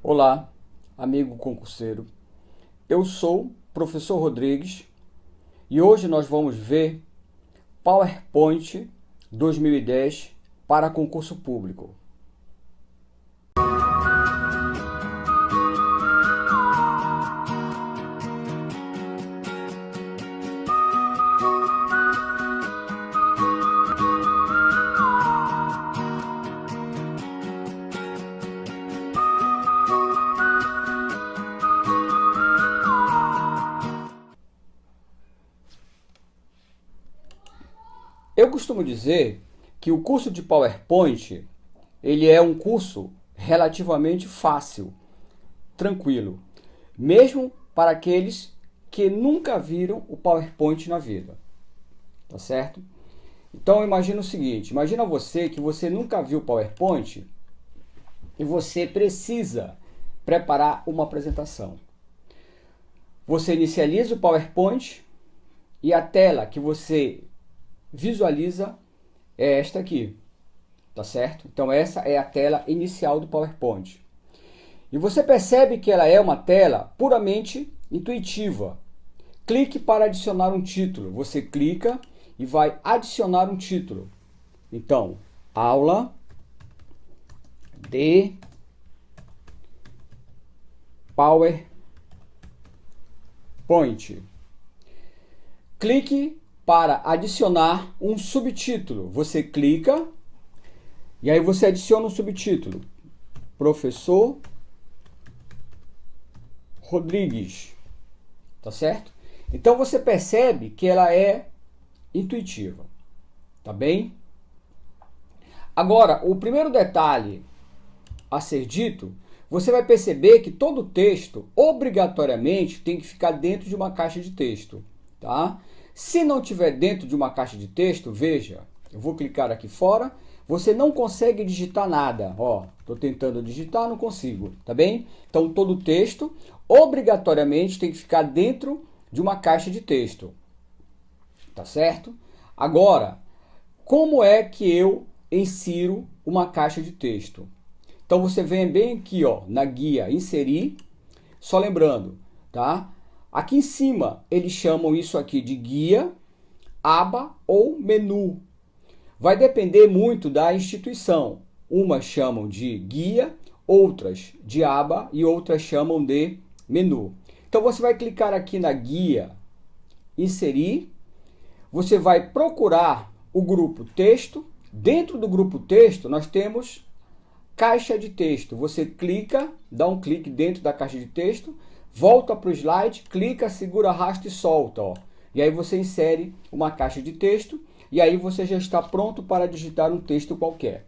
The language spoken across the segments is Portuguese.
Olá, amigo concurseiro. Eu sou professor Rodrigues e hoje nós vamos ver PowerPoint 2010 para concurso público. Eu costumo dizer que o curso de PowerPoint, ele é um curso relativamente fácil, tranquilo, mesmo para aqueles que nunca viram o PowerPoint na vida, tá certo? Então imagina o seguinte, imagina você que você nunca viu o PowerPoint e você precisa preparar uma apresentação. Você inicializa o PowerPoint e a tela que você visualiza é esta aqui, tá certo? Então essa é a tela inicial do PowerPoint. E você percebe que ela é uma tela puramente intuitiva. Clique para adicionar um título. Você clica e vai adicionar um título. Então, aula de PowerPoint. Clique para adicionar um subtítulo. Você clica e aí você adiciona um subtítulo. Professor Rodrigues. Tá certo? Então você percebe que ela é intuitiva. Tá bem? Agora, o primeiro detalhe a ser dito, você vai perceber que todo texto obrigatoriamente tem que ficar dentro de uma caixa de texto, tá? Se não tiver dentro de uma caixa de texto, veja, eu vou clicar aqui fora, você não consegue digitar nada. Ó, estou tentando digitar, não consigo, tá bem? Então, todo texto, obrigatoriamente, tem que ficar dentro de uma caixa de texto, tá certo? Agora, como é que eu insiro uma caixa de texto? Então, você vem bem aqui, ó, na guia, inserir, só lembrando, tá? Aqui em cima, eles chamam isso aqui de guia, aba ou menu. Vai depender muito da instituição. Umas chamam de guia, outras de aba e outras chamam de menu. Então você vai clicar aqui na guia, inserir. Você vai procurar o grupo texto. Dentro do grupo texto, nós temos caixa de texto. Você clica, dá um clique dentro da caixa de texto, volta para o slide, clica, segura, arrasta e solta. Ó. E aí você insere uma caixa de texto e aí você já está pronto para digitar um texto qualquer.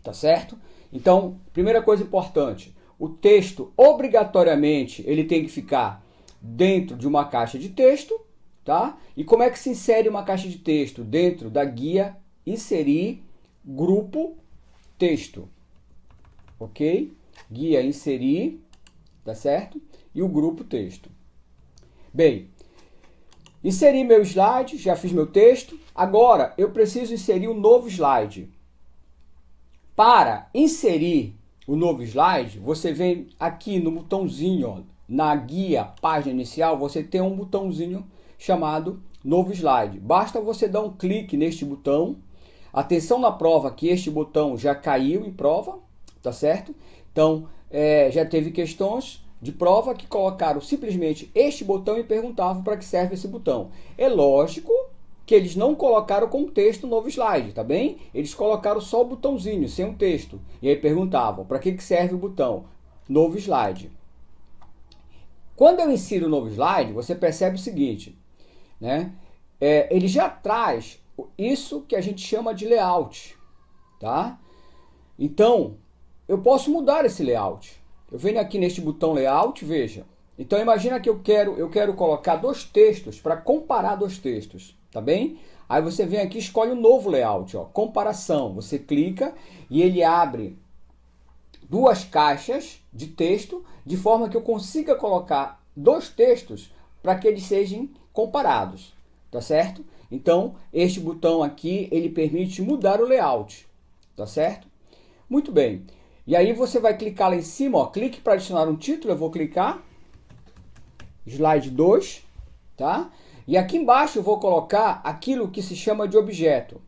Tá certo? Então, primeira coisa importante, o texto obrigatoriamente ele tem que ficar dentro de uma caixa de texto, tá? E como é que se insere uma caixa de texto? Dentro da guia, inserir, grupo, texto. Ok? Guia, inserir, tá certo? E o grupo texto. Bem, inseri meu slide, já fiz meu texto. Agora, eu preciso inserir um novo slide. Para inserir o novo slide, você vem aqui no botãozinho, ó, na guia, página inicial, você tem um botãozinho chamado novo slide. Basta você dar um clique neste botão. Atenção na prova que este botão já caiu em prova, tá certo? Então, já teve questões de prova que colocaram simplesmente este botão e perguntavam para que serve esse botão. É lógico que eles não colocaram com texto novo slide, tá bem? Eles colocaram só o botãozinho, sem um texto. E aí perguntavam, para que serve o botão? Novo slide. Quando eu insiro o novo slide, você percebe o seguinte, né? Ele já traz isso que a gente chama de layout, tá? Então, eu posso mudar esse layout. Eu venho aqui neste botão layout, veja. Então imagina que eu quero colocar dois textos para comparar dois textos, tá bem? Aí você vem aqui e escolhe um novo layout, ó, comparação. Você clica e ele abre duas caixas de texto de forma que eu consiga colocar dois textos para que eles sejam comparados, tá certo? Então, este botão aqui, ele permite mudar o layout, tá certo? Muito bem. E aí você vai clicar lá em cima, ó, clique para adicionar um título, eu vou clicar, slide 2, tá? E aqui embaixo eu vou colocar aquilo que se chama de objeto.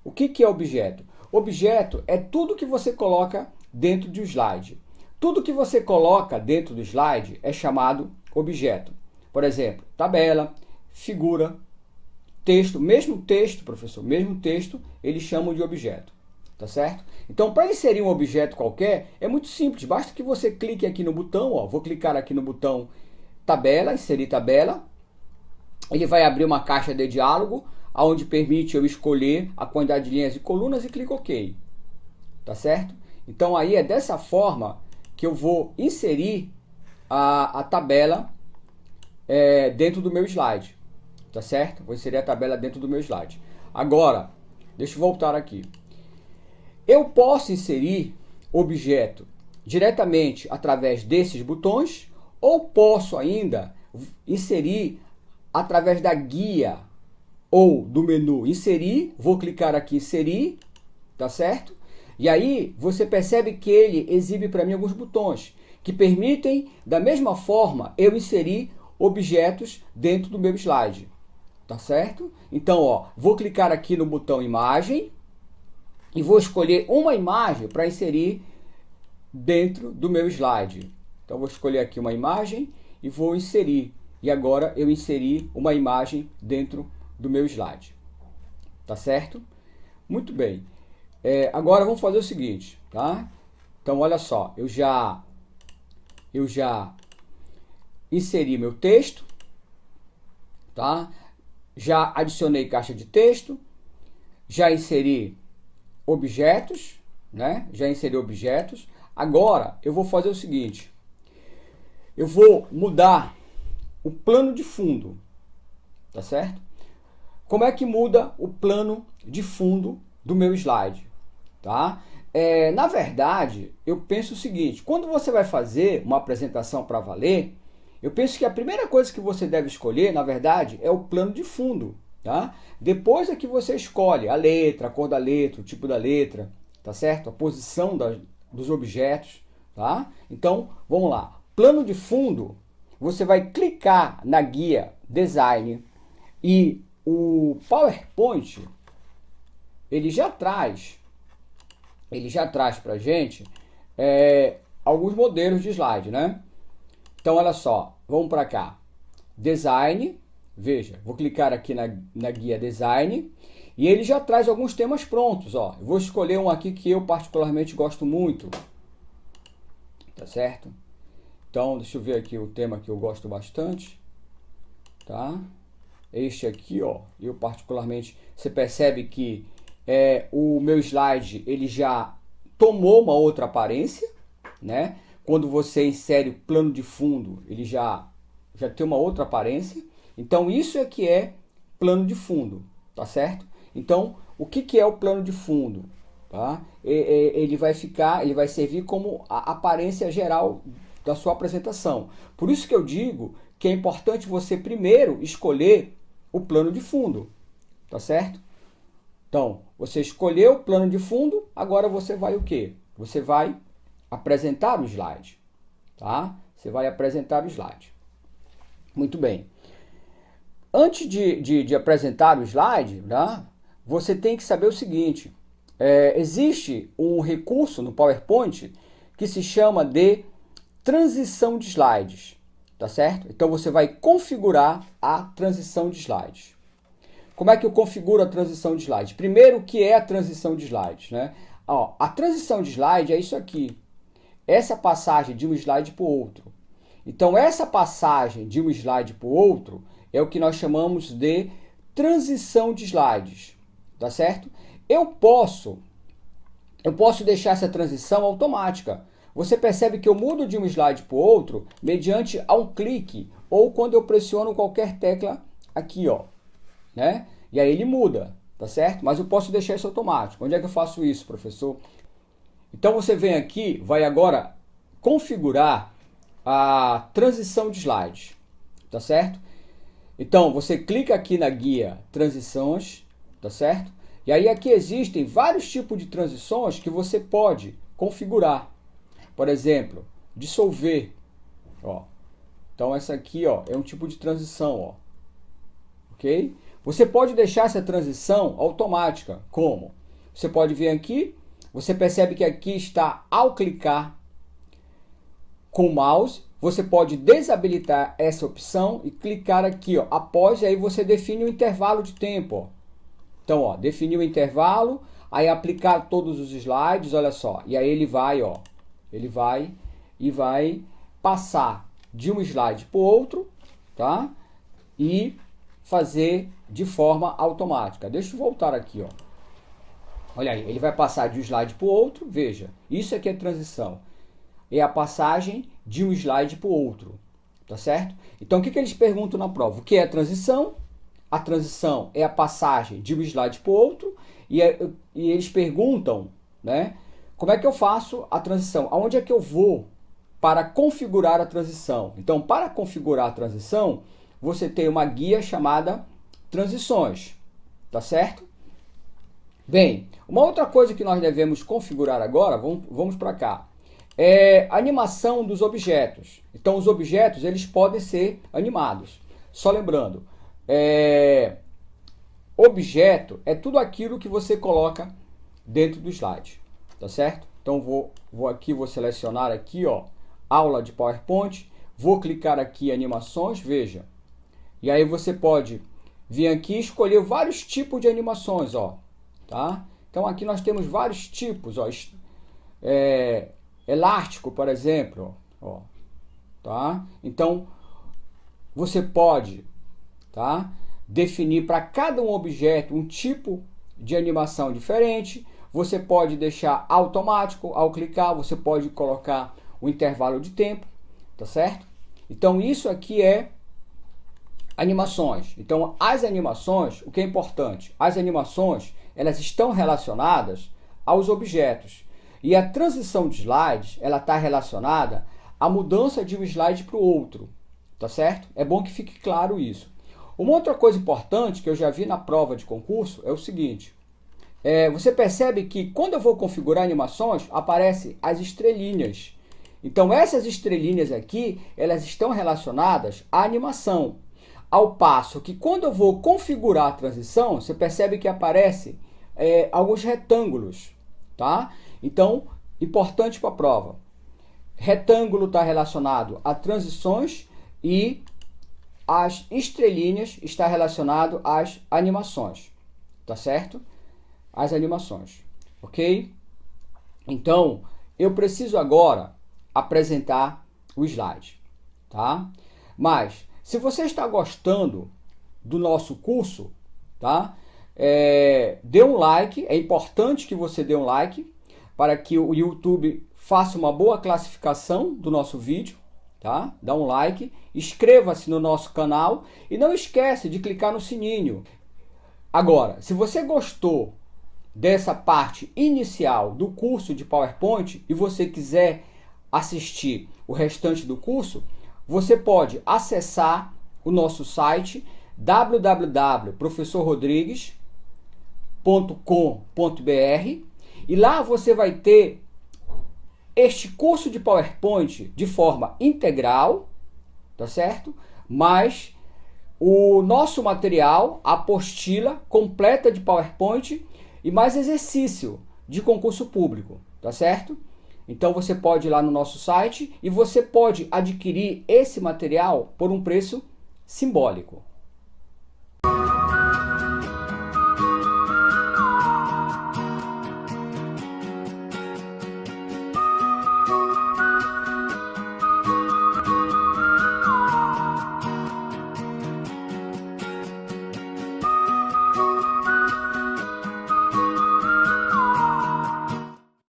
O que que é objeto? Objeto é tudo que você coloca dentro de um slide. Tudo que você coloca dentro do slide é chamado objeto. Por exemplo, tabela, figura, texto, mesmo texto, professor, mesmo texto, eles chamam de objeto, tá certo? Então, para inserir um objeto qualquer, é muito simples, basta que você clique aqui no botão, ó, vou clicar aqui no botão tabela, inserir tabela, ele vai abrir uma caixa de diálogo, onde permite eu escolher a quantidade de linhas e colunas e clico OK, tá certo? Então, aí é dessa forma que eu vou inserir a tabela dentro do meu slide. Tá certo? Vou inserir a tabela dentro do meu slide. Agora, deixa eu voltar aqui. Eu posso inserir objeto diretamente através desses botões ou posso ainda inserir através da guia ou do menu inserir. Vou clicar aqui inserir, tá certo? E aí você percebe que ele exibe para mim alguns botões que permitem, da mesma forma, eu inserir objetos dentro do meu slide. Tá certo? Então, ó, vou clicar aqui no botão imagem e vou escolher uma imagem para inserir dentro do meu slide. Então, vou escolher aqui uma imagem e vou inserir. E agora eu inseri uma imagem dentro do meu slide. Tá certo? Muito bem. Agora vamos fazer o seguinte, tá? Então, olha só, eu já inseri meu texto, tá? Já adicionei caixa de texto, já inseri objetos, né? Já inseri objetos. Agora eu vou fazer o seguinte, eu vou mudar o plano de fundo, tá certo? Como é que muda o plano de fundo do meu slide, tá? Na verdade, eu penso o seguinte, quando você vai fazer uma apresentação para valer, eu penso que a primeira coisa que você deve escolher, na verdade, é o plano de fundo, tá? Depois é que você escolhe a letra, a cor da letra, o tipo da letra, tá certo? A posição dos objetos, tá? Então, vamos lá. Plano de fundo, você vai clicar na guia Design e o PowerPoint, ele já traz pra gente alguns modelos de slide, né? Então, olha só, vamos para cá. Design, veja, vou clicar aqui na guia Design e ele já traz alguns temas prontos, ó. Eu vou escolher um aqui que eu particularmente gosto muito, tá certo? Então, deixa eu ver aqui o tema que eu gosto bastante, tá? Este aqui, ó, eu particularmente, você percebe que o meu slide, ele já tomou uma outra aparência, né? Quando você insere o plano de fundo, ele já tem uma outra aparência. Então, isso é que é plano de fundo, tá certo? Então, o que é o plano de fundo? Tá? Ele vai servir como a aparência geral da sua apresentação. Por isso que eu digo que é importante você primeiro escolher o plano de fundo, tá certo? Então, você escolheu o plano de fundo, agora você vai o quê? Você vai apresentar o slide, tá? Você vai apresentar o slide. Muito bem. Antes de apresentar o slide, tá? Você tem que saber o seguinte, existe um recurso no PowerPoint que se chama de transição de slides, tá certo? Então você vai configurar a transição de slides. Como é que eu configuro a transição de slide? Primeiro, o que é a transição de slides, né? Ó, a transição de slide é isso aqui. Essa passagem de um slide para o outro. Então, essa passagem de um slide para o outro é o que nós chamamos de transição de slides, tá certo? Eu posso deixar essa transição automática. Você percebe que eu mudo de um slide para o outro mediante a um clique ou quando eu pressiono qualquer tecla aqui, ó, né? E aí ele muda, tá certo? Mas eu posso deixar isso automático. Onde é que eu faço isso, professor? Então você vem aqui, vai agora configurar a transição de slides, tá certo? Então você clica aqui na guia transições, tá certo? E aí aqui existem vários tipos de transições que você pode configurar, por exemplo, dissolver, ó. Então essa aqui, ó, é um tipo de transição, ó. OK? Você pode deixar essa transição automática. Como? Você pode vir aqui, você percebe que aqui está ao clicar com o mouse, você pode desabilitar essa opção e clicar aqui, ó, após, e aí você define o intervalo de tempo, ó. Então, ó, definir o intervalo, aí aplicar todos os slides, olha só, e aí ele vai, ó, ele vai e vai passar de um slide para o outro, tá? E fazer de forma automática. Deixa eu voltar aqui, ó. Olha aí, ele vai passar de um slide para o outro, veja, isso aqui é transição. É a passagem de um slide para o outro, tá certo? Então, o que eles perguntam na prova? O que é transição? A transição é a passagem de um slide para o outro, e eles perguntam, né, como é que eu faço a transição? Aonde é que eu vou para configurar a transição? Então, para configurar a transição, você tem uma guia chamada transições, tá certo? Bem, uma outra coisa que nós devemos configurar agora, vamos para cá, é a animação dos objetos. Então, os objetos, eles podem ser animados. Só lembrando, objeto é tudo aquilo que você coloca dentro do slide, tá certo? Então, vou aqui, vou selecionar aqui, ó, aula de PowerPoint, vou clicar aqui em animações, veja. E aí você pode vir aqui e escolher vários tipos de animações, ó, tá? Então, aqui nós temos vários tipos, ó, elástico, por exemplo, ó, tá? Então, você pode, tá, definir para cada um objeto um tipo de animação diferente. Você pode deixar automático ao clicar, você pode colocar o intervalo de tempo, tá certo? Então, isso aqui é animações. Então, as animações, o que é importante? As animações, elas estão relacionadas aos objetos. E a transição de slides, ela está relacionada à mudança de um slide para o outro, tá certo? É bom que fique claro isso. Uma outra coisa importante que eu já vi na prova de concurso é o seguinte. Você percebe que quando eu vou configurar animações, aparecem as estrelinhas. Então, essas estrelinhas aqui, elas estão relacionadas à animação. Ao passo que quando eu vou configurar a transição, você percebe que aparece alguns retângulos, tá? Então, importante para a prova. Retângulo está relacionado a transições e as estrelinhas está relacionado às animações, tá certo? As animações, ok? Então, eu preciso agora apresentar o slide, tá? Mas, se você está gostando do nosso curso, tá? Dê um like, é importante que você dê um like para que o YouTube faça uma boa classificação do nosso vídeo, tá? Dá um like, inscreva-se no nosso canal e não esquece de clicar no sininho. Agora, se você gostou dessa parte inicial do curso de PowerPoint e você quiser assistir o restante do curso, você pode acessar o nosso site www.professorrodrigues.com.br e lá você vai ter este curso de PowerPoint de forma integral, tá certo? Mas o nosso material, a apostila completa de PowerPoint e mais exercício de concurso público, tá certo? Então você pode ir lá no nosso site e você pode adquirir esse material por um preço simbólico.